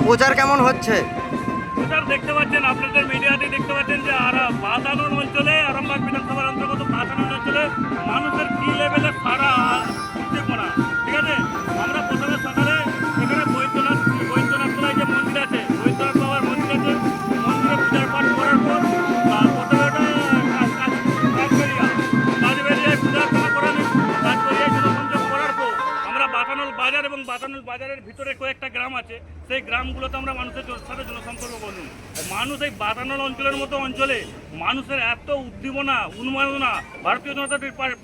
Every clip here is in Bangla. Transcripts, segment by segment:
প্রচার কেমন হচ্ছে? প্রচার দেখতে পাচ্ছেন, আপনাদের মিডিয়াতে দেখতে পাচ্ছেন যে বাতানুর অঞ্চলে, আরামবাগ বিধানসভার অন্তর্গত বাতানুর অঞ্চলে মানুষের কি লেভেলে সারা উদ্দীপনা। ঠিক আছে, আমরা প্রথমে সকালে এখানে বৈদ্যনাথ তলায় যে মন্দির আছে, বৈদ্যনাথ বাবার মন্দির আছে, মন্দিরে পূজার পাঠ করার পর প্রথমে কাজবেরিয়ায় পূজা অর্চনা করেন। কাজবেরিয়ায় জনসংযোগ করার পর আমরা বাতানুল বাজার এবং বাতানুল বাজারের ভিতরে কয়েকটা গ্রাম আছে, সেই গ্রামগুলোতে আমরা মানুষের সাথে জনসম্পর্ক করলাম। মানুষ এই বাতানুল অঞ্চলের মতো অঞ্চলে মানুষের এত উদ্দীপনা, উন্মাদনা ভারতীয় জনতা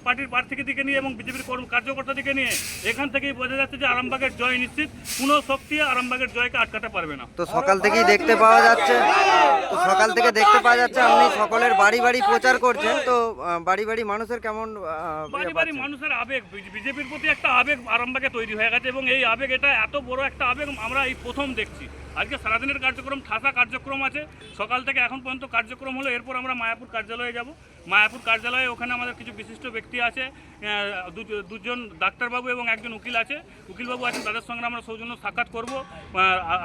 পার্টির প্রার্থীকে দিকে নিয়ে এবং বিজেপির কার্যকর্তা দিকে নিয়ে, এখান থেকেই বোঝা যাচ্ছে যে আরামবাগের জয় নিশ্চিত। কোনো শক্তি আরামবাগের জয়কে আটকাতে পারবে না। তো সকাল থেকেই দেখতে পাওয়া যাচ্ছে, আপনি সকলের বাড়ি বাড়ি প্রচার করছেন, তো বাড়ি বাড়ি মানুষের কেমন বাড়ি মানুষের আবেগ, বিজেপির প্রতি একটা আবেগ আরামবাগে তৈরি হয়ে গেছে এবং এই আবেগ, এটা এত বড় একটা আবেগ আমরা এই প্রথম দেখছি। আজকে সারাদিনের কার্যক্রম, ঠাসা কার্যক্রম আছে, সকাল থেকে এখন পর্যন্ত কার্যক্রম হলো। এরপর আমরা মায়াপুর কার্যালয়ে যাব। মায়াপুর কার্যালয়ে ওখানে আমাদের কিছু বিশিষ্ট ব্যক্তি আছে, দুজন ডাক্তারবাবু এবং একজন উকিল আছে, উকিলবাবু আছেন, তাদের সঙ্গে আমরা সৌজন্য সাক্ষাৎ করব।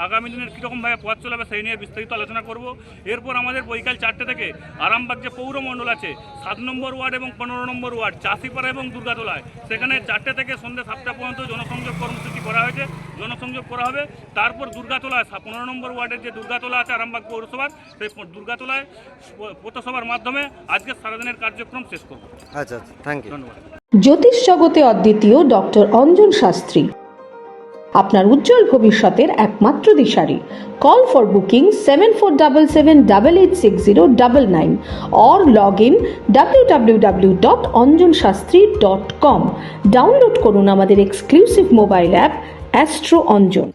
আগামী দিনের কীরকমভাবে পথ চলাবে সেই নিয়ে বিস্তারিত আলোচনা করব। এরপর আমাদের বৈকাল 4টে থেকে আরামবাগ যে পৌরমণ্ডল আছে, 7 নম্বর ওয়ার্ড এবং 15 নম্বর ওয়ার্ড, চাষিপাড়া এবং দুর্গাতলায়, সেখানে 4টে থেকে সন্ধ্যে 7টা পর্যন্ত জনসংযোগ কর্মসূচি করা হয়েছে, জনসংযোগ করা হবে। তারপর দুর্গাতলায় 15 নম্বর ওয়ার্ডের যে দুর্গাতলা আছে আরামবাগ পৌরসভার, সেই দুর্গাতলায় পথসভার মাধ্যমে আজকে সারাদিনের কার্যক্রম শেষ করব। আচ্ছা, থ্যাংক ইউ। ধন্যবাদ। জ্যোতিষ জগতে অদ্বিতীয় ডক্টর অঞ্জন শাস্ত্রী, আপনার উজ্জ্বল ভবিষ্যতের একমাত্র দিশারি। Call for booking 7477886099 or log in www.anjanshastri.com। Download করুন আমাদের exclusive mobile app Astro Anjan.